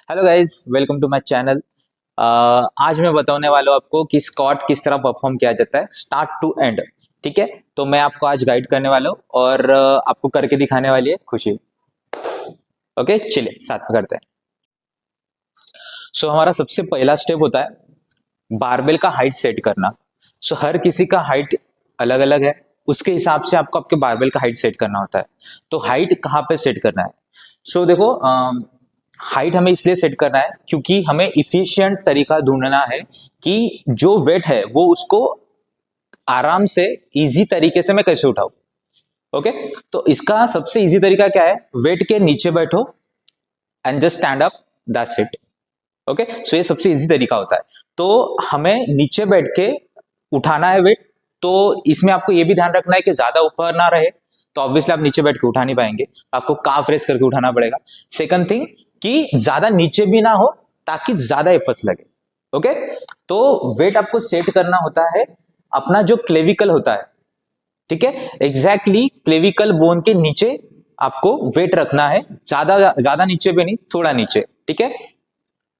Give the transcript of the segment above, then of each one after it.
Hello guys, welcome to my channel. आज मैं बताने वाला हूँ आपको कि स्क्वाट किस तरह परफॉर्म किया जाता है स्टार्ट टू एंड। ठीक है, तो मैं आपको आज गाइड करने वाला हूँ और आपको करके दिखाने वाली है खुशी। ओके, चलिए साथ में करते हैं। हमारा सबसे पहला स्टेप होता है बारबेल का हाइट सेट करना। हर किसी का हाइट अलग अलग है, उसके हिसाब से आपको आपके बारबेल का हाइट सेट करना होता है। तो हाइट कहाँ पे सेट करना है? देखो, हाइट हमें इसलिए सेट करना है क्योंकि हमें इफिशिएंट तरीका ढूंढना है कि जो वेट है वो उसको आराम से इजी तरीके से मैं कैसे उठाऊं। ओके, तो इसका सबसे इजी तरीका क्या है? वेट के नीचे बैठो and just stand up, that's it. Okay, ये सबसे इजी तरीका होता है। तो हमें नीचे बैठ के उठाना है वेट। तो इसमें आपको ये भी ध्यान रखना है कि ज्यादा ऊपर ना रहे, तो ऑब्वियसली आप नीचे बैठ के उठा नहीं पाएंगे, आपको काफ रेस करके उठाना पड़ेगा। सेकंड थिंग कि ज्यादा नीचे भी ना हो ताकि ज्यादा एफर्ट्स लगे। ओके, तो वेट आपको सेट करना होता है अपना जो क्लेविकल होता है। ठीक है, एग्जैक्टली क्लेविकल बोन के नीचे आपको वेट रखना है, ज्यादा ज्यादा नीचे भी नहीं, थोड़ा नीचे। ठीक है,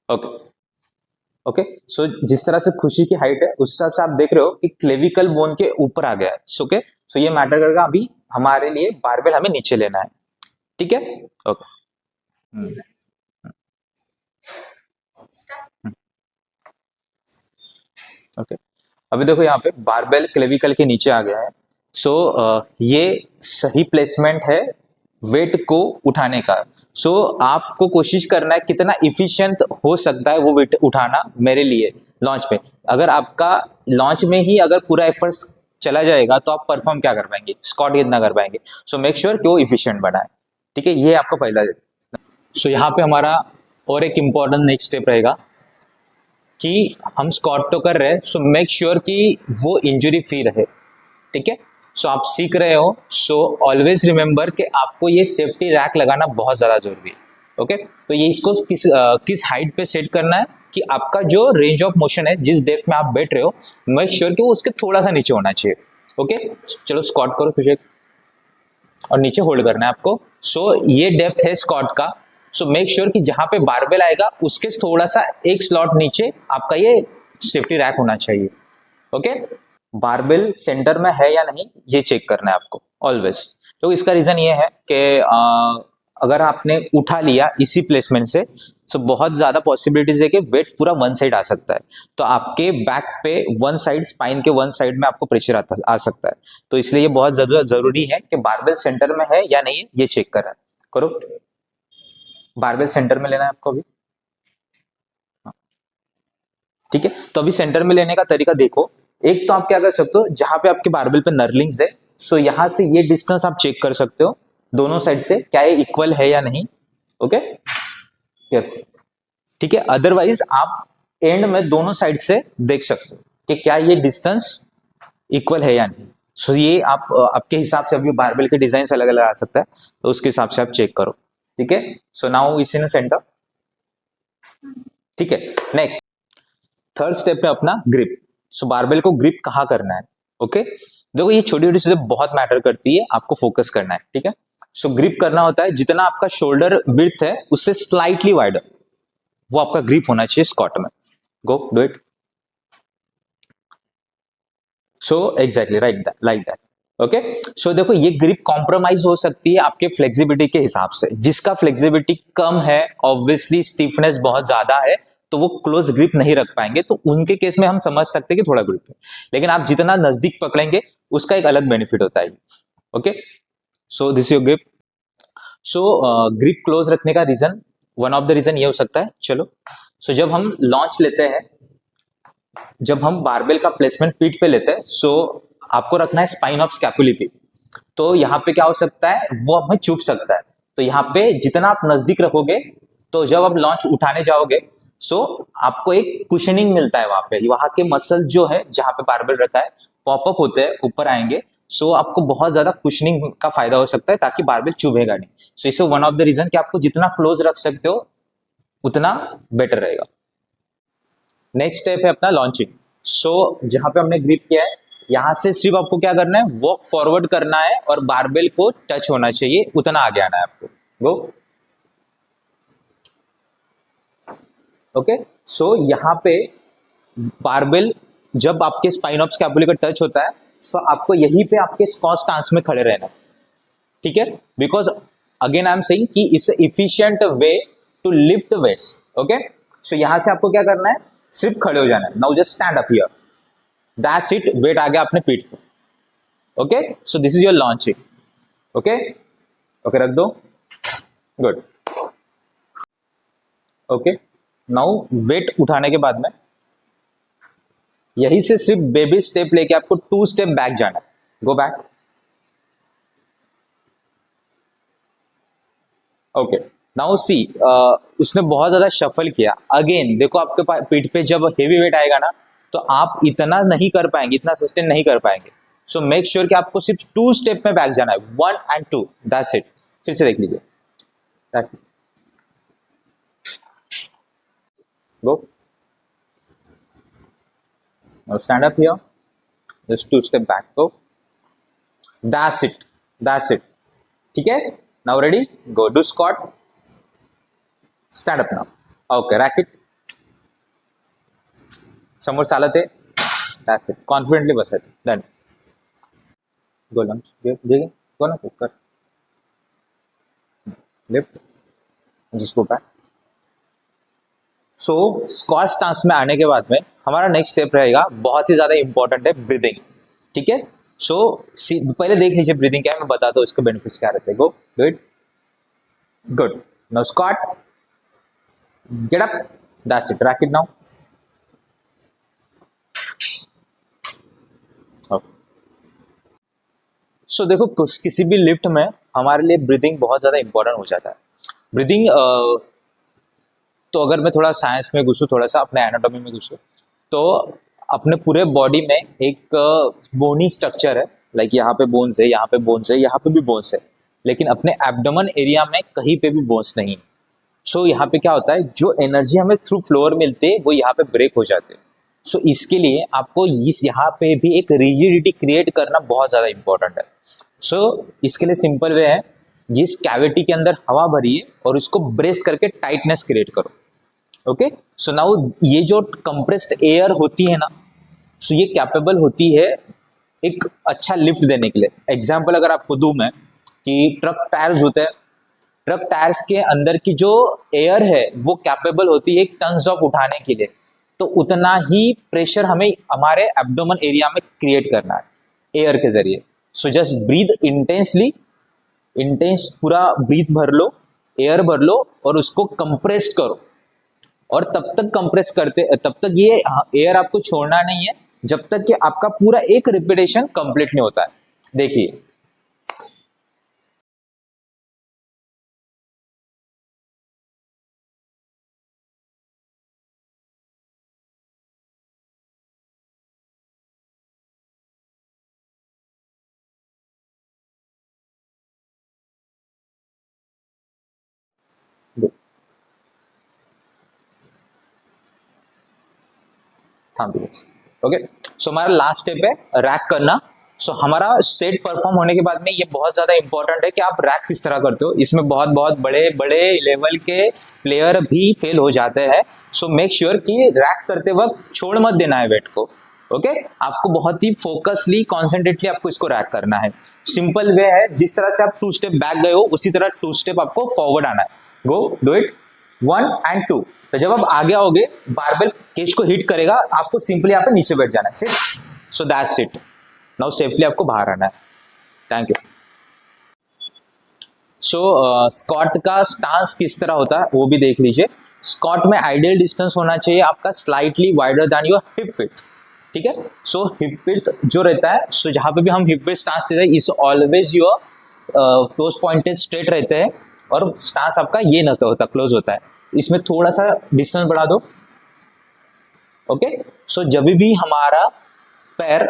ओके। ओके, जिस तरह से खुशी की हाइट है उस हिसाब से आप देख रहे हो कि क्लेविकल बोन के ऊपर आ गया है। ओके, ये मैटर करेगा। अभी हमारे लिए बारबेल हमें नीचे लेना है। ठीक है, ओके। ओके, अभी देखो यहाँ पे बारबेल क्लेविकल के नीचे आ गया है। ये सही प्लेसमेंट है वेट को उठाने का। आपको कोशिश करना है कितना इफिशिएंट हो सकता है वो वेट उठाना मेरे लिए लॉन्च में। अगर आपका लॉन्च में ही अगर पूरा एफर्ट्स चला जाएगा तो आप परफॉर्म क्या कर पाएंगे, स्क्वाट कितना कर पाएंगे। मेक श्योर कि वो इफिशिएंट बनाए। ठीक है, ये आपका पहला। यहाँ पे हमारा और एक इंपॉर्टेंट नेक्स्ट स्टेप रहेगा कि हम स्क्वाट तो कर रहे हैं, मेक श्योर कि वो इंजरी फ्री रहे। ठीक है, आप सीख रहे हो, ऑलवेज रिमेंबर कि आपको ये सेफ्टी रैक लगाना बहुत ज्यादा जरूरी है। ओके, तो ये इसको किस हाइट पे सेट करना है कि आपका जो रेंज ऑफ मोशन है, जिस डेप्थ में आप बैठ रहे हो, मेक श्योर कि वो उसके थोड़ा सा नीचे होना चाहिए। ओके, चलो स्क्वाट करो तुझे और नीचे होल्ड करना है आपको। ये डेप्थ है स्क्वाट का। मेक श्योर कि जहां पे बारबेल आएगा उसके थोड़ा सा एक स्लॉट नीचे आपका ये सेफ्टी रैक होना चाहिए। ओके, बारबेल सेंटर में है या नहीं ये चेक करना है आपको ऑलवेज। तो इसका रीजन ये है कि अगर आपने उठा लिया इसी प्लेसमेंट से, बहुत ज्यादा पॉसिबिलिटीज है कि वेट पूरा वन साइड आ सकता है। तो आपके बैक पे वन साइड, स्पाइन के वन साइड में आपको प्रेशर आ सकता है। तो इसलिए ये बहुत जरूरी है कि बारबेल सेंटर में है या नहीं है ये चेक करो। बारबेल सेंटर में लेना है आपको अभी। ठीक है, तो अभी सेंटर में लेने का तरीका देखो। एक तो आप क्या कर सकते हो, जहां पे आपके बारबेल पे नर्लिंग्स है, यहां से ये डिस्टेंस आप चेक कर सकते हो दोनों साइड से, क्या ये इक्वल है या नहीं। ओके, ठीक है। अदरवाइज आप एंड में दोनों साइड से देख सकते हो कि क्या ये डिस्टेंस इक्वल है या नहीं। ये आप आपके हिसाब से, अभी बारबेल के डिजाइन अलग अलग आ सकता है, तो उसके हिसाब से आप चेक करो। ठीक है, नाउ इस इन सेंटर। ठीक है, नेक्स्ट थर्ड स्टेप है अपना ग्रिप। बारबेल को ग्रिप कहाँ करना है? ओके, देखो ये छोटी छोटी चीजें बहुत मैटर करती है, आपको फोकस करना है। ठीक है, ग्रिप करना होता है जितना आपका शोल्डर विड्थ है उससे स्लाइटली वाइडर, वो आपका ग्रिप होना चाहिए स्क्वाट में। गो do it. Exactly right, like that. Okay, देखो ये ग्रिप कॉम्प्रोमाइज हो सकती है आपके फ्लेक्सिबिलिटी के हिसाब से। जिसका फ्लेक्सिबिलिटी कम है, ऑब्वियसली स्टिफनेस बहुत ज्यादा है, तो वो क्लोज ग्रिप नहीं रख पाएंगे, तो उनके केस में हम समझ सकते हैं कि थोड़ा ग्रिप है। लेकिन आप जितना नजदीक पकड़ेंगे उसका एक अलग बेनिफिट होता है। Okay, this your grip. Grip close रखने का reason, one of the reason ये हो सकता है। चलो, जब हम लॉन्च लेते हैं, जब हम बारबेल का प्लेसमेंट पीठ पे लेते हैं, आपको रखना है स्पाइन ऑफ स्कैपुली पे। तो यहाँ पे क्या हो सकता है, वो हमें चुभ सकता है। तो यहाँ पे जितना आप नजदीक रखोगे, तो जब आप लॉन्च उठाने जाओगे, आपको एक कुशनिंग मिलता है। वहां के मसल जो है जहां पे बारबेल रखा है पॉपअप होते हैं, ऊपर आएंगे। आपको बहुत ज्यादा कुशनिंग का फायदा हो सकता है ताकि बारबेल चुभेगा नहीं। इससे वन ऑफ द रीजन कि आपको जितना क्लोज रख सकते हो उतना बेटर रहेगा। नेक्स्ट स्टेप है अपना लॉन्चिंग। जहां पे हमने ग्रिप किया है, यहां से सिर्फ आपको क्या करना है, वॉक फॉरवर्ड करना है और बारबेल को टच होना चाहिए, उतना आगे आना है आपको। गो। ओके, सो यहाँ पे बारबेल जब आपके स्पाइन ऑफ स्कैपुला का टच होता है, सो आपको यहीं पे आपके स्क्वाट स्टांस में खड़े रहना है, ठीक है, because again I am saying कि it's efficient way to lift weights. Okay, so यहां से आपको क्या करना है, सिर्फ खड़े हो जाना है। Now just stand up here, that's it, wait आ गया अपने पीठ पे। Okay, so this is your launching. Okay okay, रख दो, गुड। ओके, नाउ वेट उठाने के बाद में यही से सिर्फ बेबी स्टेप लेके आपको 2 स्टेप बैक जाना है। Go back. Okay, now see, उसने बहुत ज्यादा शफल किया। अगेन देखो, आपके पीठ पे जब हेवी वेट आएगा ना, तो आप इतना नहीं कर पाएंगे, इतना सस्टेन नहीं कर पाएंगे। सो मेक श्योर कि आपको सिर्फ 2 स्टेप में बैक जाना है, 1 and 2, दैट्स इट। फिर से देख लीजिए, go. Now stand up here, just 2 step back, go, that's it, that's it, ठीक है। Now ready, go, do squat, stand up now. Okay, racket समोर चालत आहे, दैट्स इट, कॉन्फिडेंटली बसायचं, डन। गो लंच, घे गो ना, कर lift, just go back. So squat stance में आने के बाद में हमारा नेक्स्ट स्टेप रहेगा, बहुत ही ज्यादा इंपॉर्टेंट है, ब्रीदिंग, ठीक है। सो पहले देख लीजिए ब्रीदिंग क्या है, मैं बताता हूँ इसके बेनिफिट्स क्या रहते हैं। Go, do it, good. Now squat, get up, that's it, racket now. So देखो, किसी भी लिफ्ट में हमारे लिए ब्रीदिंग बहुत ज्यादा इंपॉर्टेंट हो जाता है। ब्रीदिंग, तो अगर मैं थोड़ा साइंस में घुसूँ, थोड़ा सा अपने एनाटॉमी में घुसूँ, तो अपने पूरे बॉडी में एक बोनी स्ट्रक्चर है, लाइक यहाँ पे बोन्स है, यहाँ पे बोन्स है, यहाँ पे भी बोन्स है, लेकिन अपने एब्डोमेन एरिया में कहीं पे भी बोन्स नहीं है। सो यहाँ पे क्या होता है, जो एनर्जी हमें थ्रू फ्लोर मिलती है वो यहाँ पे ब्रेक हो जाते हैं। सो इसके लिए आपको इस यहाँ पे भी एक रिजिडिटी क्रिएट करना बहुत ज्यादा इंपॉर्टेंट है। सो इसके लिए सिंपल वे है, जिस कैविटी के अंदर हवा भरी है और उसको ब्रेस करके टाइटनेस क्रिएट करो। ओके, सो नाउ ये जो कंप्रेस्ड एयर होती है ना, सो ये कैपेबल होती है एक अच्छा लिफ्ट देने के लिए। एग्जाम्पल अगर आपको दूं मैं, कि ट्रक टायर्स होते हैं, ट्रक टायर्स के अंदर की जो एयर है वो कैपेबल होती है एक टन्स ऑफ उठाने के लिए, तो उतना ही प्रेशर हमें हमारे एब्डोमेन एरिया में क्रिएट करना है एयर के जरिए। So just breathe intensely, intense पूरा ब्रीथ भर लो, एयर भर लो और उसको कंप्रेस करो, और तब तक कंप्रेस करते, तब तक ये एयर आपको छोड़ना नहीं है जब तक कि आपका पूरा एक रिपीटेशन कंप्लीट नहीं होता है। देखिए, हाँ ओके। सो हमारा लास्ट स्टेप है रैक करना। सो हमारा सेट परफॉर्म होने के बाद में ये बहुत ज्यादा इंपॉर्टेंट है कि आप रैक किस तरह करते हो। इसमें बहुत बहुत बड़े बड़े लेवल के प्लेयर भी फेल हो जाते हैं। सो मेक श्योर कि रैक करते वक्त छोड़ मत देना है वेट को। ओके आपको बहुत ही फोकसली कॉन्सेंट्रेटली आपको इसको रैक करना है। सिंपल वे है, जिस तरह से आप 2 स्टेप बैक गए हो उसी तरह 2 स्टेप आपको फॉरवर्ड आना है। गो डू इट 1 and 2। तो जब आप आगे आओगे बारबेल केज को हिट करेगा, आपको सिंपली यहाँ पे नीचे बैठ जाना है सिर्फ। So that's it. Now safely आपको बाहर आना है। Thank you. सो स्क्वाट का स्टांस किस तरह होता है वो भी देख लीजिए। स्क्वाट में आइडियल डिस्टेंस होना चाहिए आपका slightly wider than your hip width. ठीक है, सो हिप विड्थ जो रहता है, सो जहां पे भी हम हिप विड्थ स्टांस लेते हैं is always your toes pointed straight रहते हैं और स्टांस आपका ये नहीं होता, क्लोज होता है। इसमें थोड़ा सा डिस्टेंस बढ़ा दो। ओके सो जब भी हमारा पैर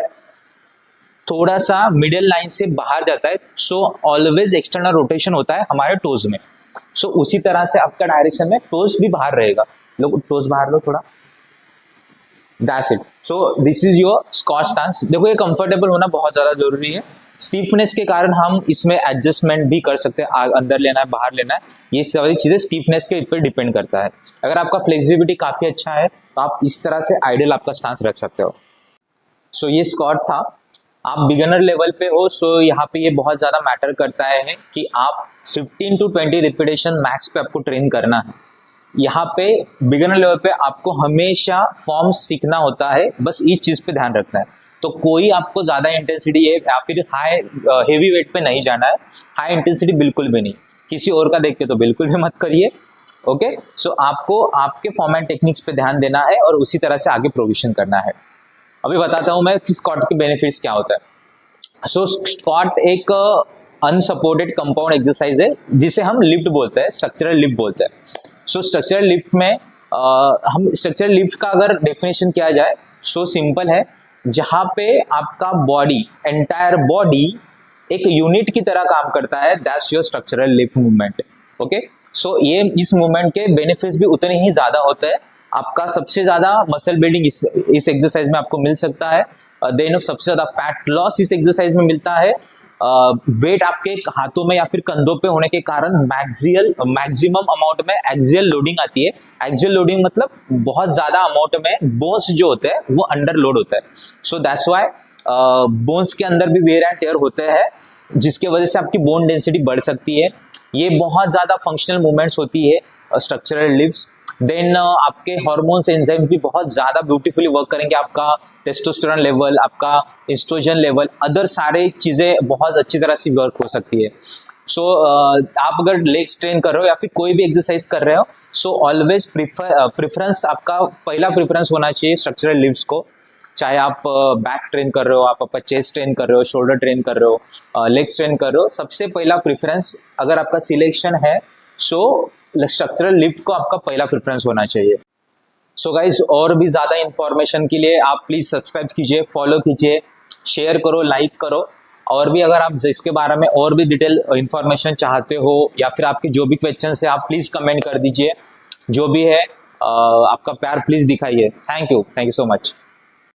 थोड़ा सा मिडिल लाइन से बाहर जाता है, सो ऑलवेज एक्सटर्नल रोटेशन होता है हमारे टोज में। सो उसी तरह से आपका डायरेक्शन में टोज भी बाहर रहेगा। लो टोज बाहर लो थोड़ा। That's it. So this is your squat stance. देखो ये कंफर्टेबल होना बहुत ज्यादा जरूरी है। स्टीफनेस के कारण हम इसमें एडजस्टमेंट भी कर सकते हैं, अंदर लेना है बाहर लेना है, ये सारी चीजें स्टीफनेस के ऊपर डिपेंड करता है। अगर आपका फ्लेक्सिबिलिटी काफी अच्छा है तो आप इस तरह से आइडियल आपका स्टांस रख सकते हो। सो ये स्क्वाट था। आप बिगिनर लेवल पे हो, सो यहाँ पे ये बहुत ज़्यादा मैटर करता है कि आप 15 to 20 रिपीटेशन मैक्स पे आपको ट्रेन करना है। यहाँ पे बिगिनर लेवल पे आपको हमेशा फॉर्म सीखना होता है, बस इस चीज़ पे ध्यान रखना है। तो कोई आपको ज़्यादा इंटेंसिटी है या फिर हाई हेवी वेट पे नहीं जाना है, हाई इंटेंसिटी बिल्कुल भी नहीं, किसी और का देख के तो बिल्कुल भी मत करिए। ओके, सो आपको आपके फॉर्म एंड टेक्निक्स पे ध्यान देना है और उसी तरह से आगे प्रोग्रेशन करना है। अभी बताता हूं मैं कि स्क्वाट के बेनिफिट्स क्या होता है। सो स्क्वाट एक अनसपोर्टेड कंपाउंड एक्सरसाइज है जिसे हम लिफ्ट बोलते हैं, स्ट्रक्चरल लिफ्ट बोलते हैं। सो स्ट्रक्चरल लिफ्ट में हम स्ट्रक्चरल लिफ्ट का अगर डेफिनेशन किया जाए सो सिंपल है, जहां पे आपका बॉडी, एंटायर बॉडी एक यूनिट की तरह काम करता है, that's your structural lift movement. Okay, so ये इस मूवमेंट के बेनिफिट्स भी उतने ही ज्यादा होते हैं। आपका सबसे ज्यादा मसल बिल्डिंग इस एक्सरसाइज में आपको मिल सकता है, देन सबसे ज्यादा फैट लॉस इस एक्सरसाइज में मिलता है। वेट आपके हाथों में या फिर कंधों पे होने के कारण मैक्सिमम अमाउंट में एक्सियल लोडिंग आती है। एक्सियल लोडिंग मतलब बहुत ज्यादा अमाउंट में बोन्स जो होते हैं वो अंडर लोड होता है। सो दैट्स वाई बोन्स के अंदर भी वेयर एंड टेयर होते हैं, जिसके वजह से आपकी बोन डेंसिटी बढ़ सकती है। ये बहुत ज्यादा फंक्शनल मूवमेंट्स होती है स्ट्रक्चरल लिफ्ट्स। देन आपके हार्मोन्स एंजाइम भी बहुत ज्यादा ब्यूटीफुली वर्क करेंगे, आपका टेस्टोस्टेरोन लेवल, आपका एस्ट्रोजन लेवल, अदर सारे चीजें बहुत अच्छी तरह से वर्क हो सकती है। सो आप अगर लेग्स ट्रेन कर रहे हो या फिर कोई भी एक्सरसाइज कर रहे हो, सो ऑलवेज प्रेफरेंस आपका पहला प्रेफरेंस होना चाहिए स्ट्रक्चरल लिफ्ट्स को। चाहे आप बैक ट्रेन कर रहे हो, आप आपका चेस्ट ट्रेन कर रहे हो, शोल्डर ट्रेन कर रहे हो, लेग्स ट्रेन कर रहे हो, सबसे पहला प्रेफरेंस अगर आपका सिलेक्शन है सो स्ट्रक्चरल लिफ्ट को आपका पहला प्रेफरेंस होना चाहिए। सो गाइज, और भी ज़्यादा इंफॉर्मेशन के लिए आप प्लीज़ सब्सक्राइब कीजिए, फॉलो कीजिए, शेयर करो, लाइक करो। और भी अगर आप इसके बारे में और भी डिटेल इंफॉर्मेशन चाहते हो या फिर आपके जो भी क्वेश्चन है आप प्लीज़ कमेंट कर दीजिए। जो भी है आपका प्यार प्लीज़ दिखाइए। Thank you so much.